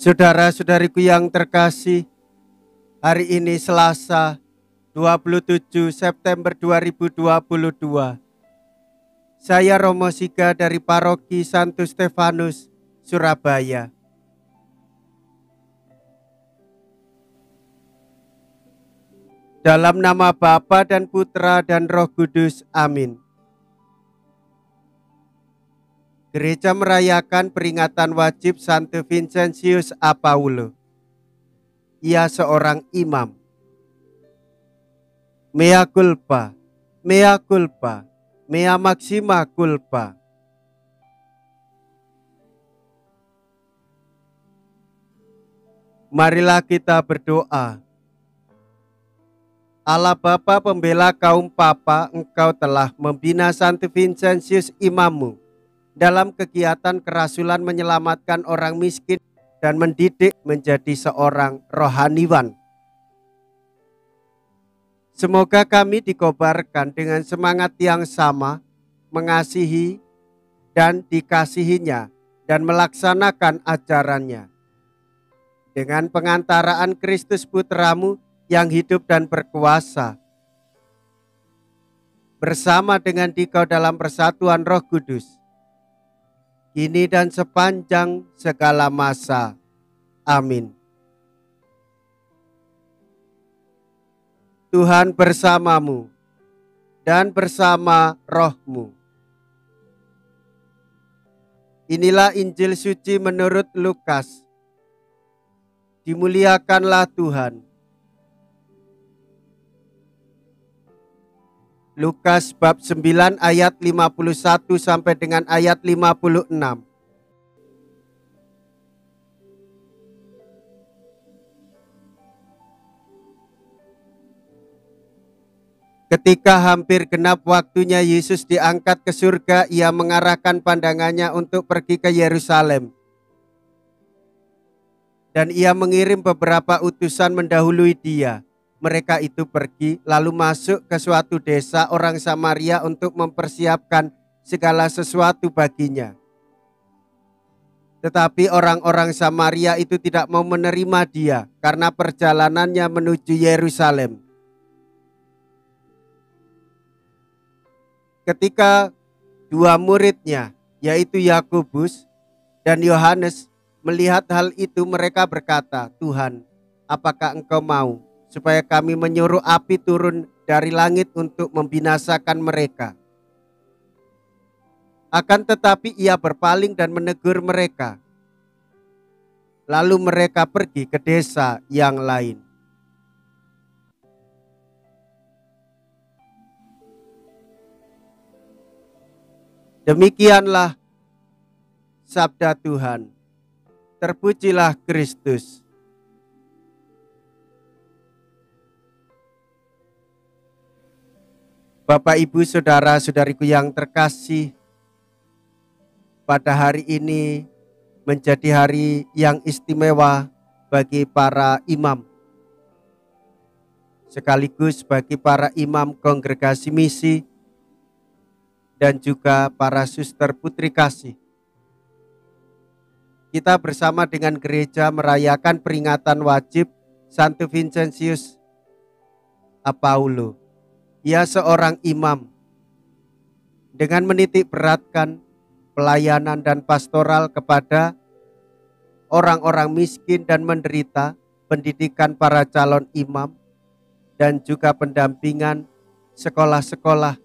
Saudara-saudariku yang terkasih, hari ini Selasa 27 September 2022. Saya Romo Siga dari Paroki Santo Stefanus, Surabaya. Dalam nama Bapa dan Putra dan Roh Kudus, amin. Gereja merayakan peringatan wajib Santo Vincentius a Paulo. Ia seorang imam. Mea culpa, mea culpa, mea maxima culpa. Marilah kita berdoa. Allah Bapa pembela kaum papa, Engkau telah membina Santo Vincentius imammu dalam kegiatan kerasulan menyelamatkan orang miskin dan mendidik menjadi seorang rohaniwan. Semoga kami dikobarkan dengan semangat yang sama, mengasihi dan dikasihinya dan melaksanakan ajarannya. Dengan pengantaraan Kristus Putramu yang hidup dan berkuasa, bersama dengan Dikau dalam persatuan Roh Kudus, kini dan sepanjang segala masa. Amin. Tuhan bersamamu dan bersama rohmu. Inilah Injil suci menurut Lukas. Dimuliakanlah Tuhan. Lukas bab 9 ayat 51 sampai dengan ayat 56. Ketika hampir genap waktunya Yesus diangkat ke surga, ia mengarahkan pandangannya untuk pergi ke Yerusalem. Dan ia mengirim beberapa utusan mendahului dia. Mereka itu pergi lalu masuk ke suatu desa orang Samaria untuk mempersiapkan segala sesuatu baginya. Tetapi orang-orang Samaria itu tidak mau menerima dia karena perjalanannya menuju Yerusalem. Ketika dua muridnya, yaitu Yakobus dan Yohanes, melihat hal itu, mereka berkata, "Tuhan, apakah Engkau mau supaya kami menyuruh api turun dari langit untuk membinasakan mereka?" Akan tetapi ia berpaling dan menegur mereka. Lalu mereka pergi ke desa yang lain. Demikianlah sabda Tuhan. Terpujilah Kristus. Bapak, Ibu, saudara-saudariku yang terkasih, pada hari ini menjadi hari yang istimewa bagi para imam, sekaligus bagi para imam kongregasi misi dan juga para suster putri kasih. Kita bersama dengan gereja merayakan peringatan wajib Santo Vincentius a Paulo. Ia seorang imam dengan menitik beratkan pelayanan dan pastoral kepada orang-orang miskin dan menderita, pendidikan para calon imam, dan juga pendampingan sekolah-sekolah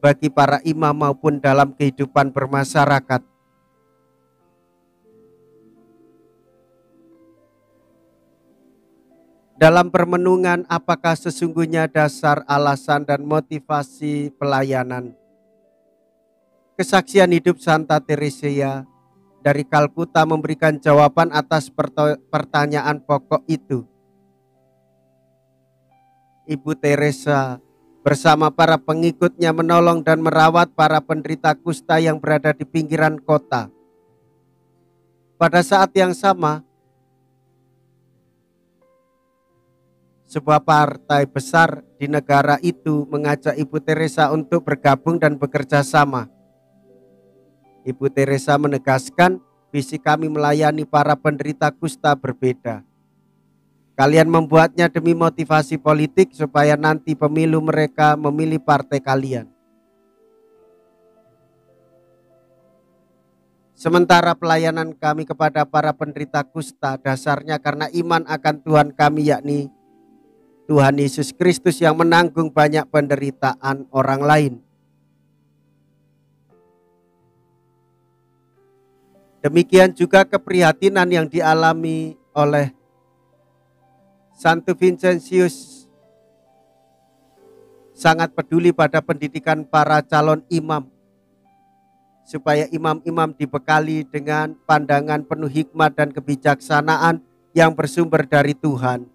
bagi para imam maupun dalam kehidupan bermasyarakat. Dalam permenungan, apakah sesungguhnya dasar, alasan, dan motivasi pelayanan? Kesaksian hidup Santa Teresia dari Kalkuta memberikan jawaban atas pertanyaan pokok itu. Ibu Teresa bersama para pengikutnya menolong dan merawat para penderita kusta yang berada di pinggiran kota. Pada saat yang sama, sebuah partai besar di negara itu mengajak Ibu Teresa untuk bergabung dan bekerja sama. Ibu Teresa menegaskan visi kami melayani para penderita kusta berbeda. Kalian membuatnya demi motivasi politik supaya nanti pemilu mereka memilih partai kalian. Sementara pelayanan kami kepada para penderita kusta dasarnya karena iman akan Tuhan kami, yakni Tuhan Yesus Kristus yang menanggung banyak penderitaan orang lain. Demikian juga keprihatinan yang dialami oleh Santo Vincentius, sangat peduli pada pendidikan para calon imam, supaya imam-imam dibekali dengan pandangan penuh hikmat dan kebijaksanaan yang bersumber dari Tuhan,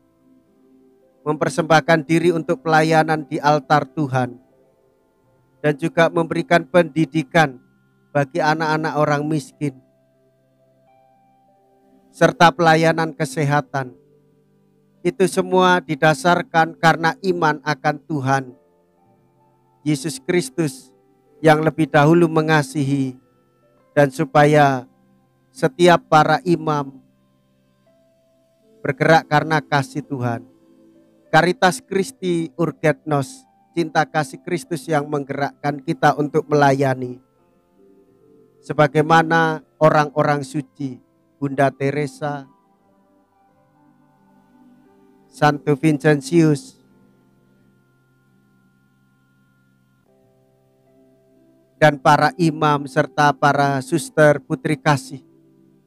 mempersembahkan diri untuk pelayanan di altar Tuhan, dan juga memberikan pendidikan bagi anak-anak orang miskin, serta pelayanan kesehatan. Itu semua didasarkan karena iman akan Tuhan Yesus Kristus yang lebih dahulu mengasihi, dan supaya setiap para imam bergerak karena kasih Tuhan. Caritas Christi urget nos, cinta kasih Kristus yang menggerakkan kita untuk melayani. Sebagaimana orang-orang suci, Bunda Teresa, Santo Vincentius, dan para imam serta para suster putri kasih,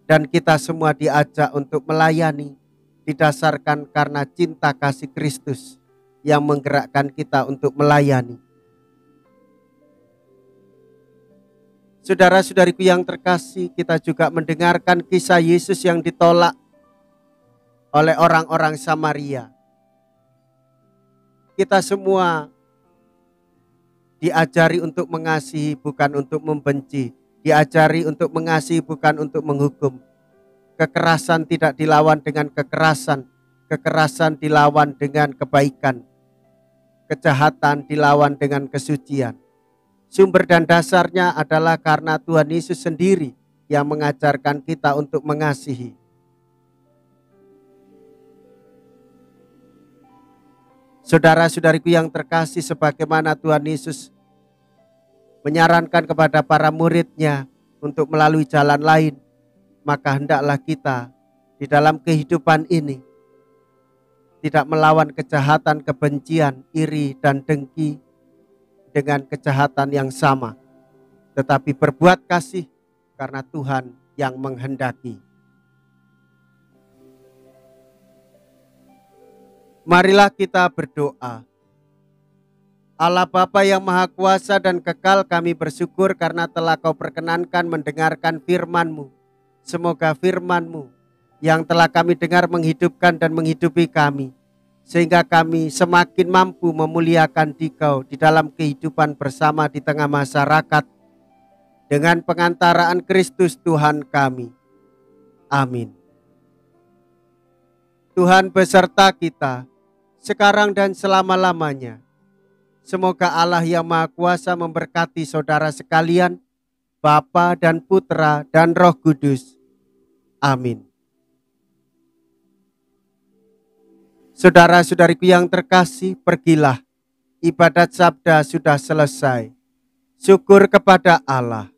dan kita semua diajak untuk melayani didasarkan karena cinta kasih Kristus yang menggerakkan kita untuk melayani. Saudara-saudariku yang terkasih, kita juga mendengarkan kisah Yesus yang ditolak oleh orang-orang Samaria. Kita semua diajari untuk mengasihi, bukan untuk membenci. Diajari untuk mengasihi, bukan untuk menghukum. Kekerasan tidak dilawan dengan kekerasan. Kekerasan dilawan dengan kebaikan. Kejahatan dilawan dengan kesucian. Sumber dan dasarnya adalah karena Tuhan Yesus sendiri yang mengajarkan kita untuk mengasihi. Saudara-saudariku yang terkasih, sebagaimana Tuhan Yesus menyarankan kepada para muridnya untuk melalui jalan lain, maka hendaklah kita di dalam kehidupan ini tidak melawan kejahatan, kebencian, iri, dan dengki dengan kejahatan yang sama, tetapi berbuat kasih karena Tuhan yang menghendaki. Marilah kita berdoa. Allah Bapa yang Maha Kuasa dan Kekal, kami bersyukur karena telah Kau perkenankan mendengarkan firman-Mu. Semoga firman-Mu yang telah kami dengar menghidupkan dan menghidupi kami, sehingga kami semakin mampu memuliakan Dikau di dalam kehidupan bersama di tengah masyarakat, dengan pengantaraan Kristus Tuhan kami. Amin. Tuhan beserta kita, sekarang dan selama-lamanya. Semoga Allah yang Maha Kuasa memberkati saudara sekalian, Bapa dan Putra dan Roh Kudus. Amin. Saudara-saudariku yang terkasih, pergilah. Ibadat sabda sudah selesai. Syukur kepada Allah.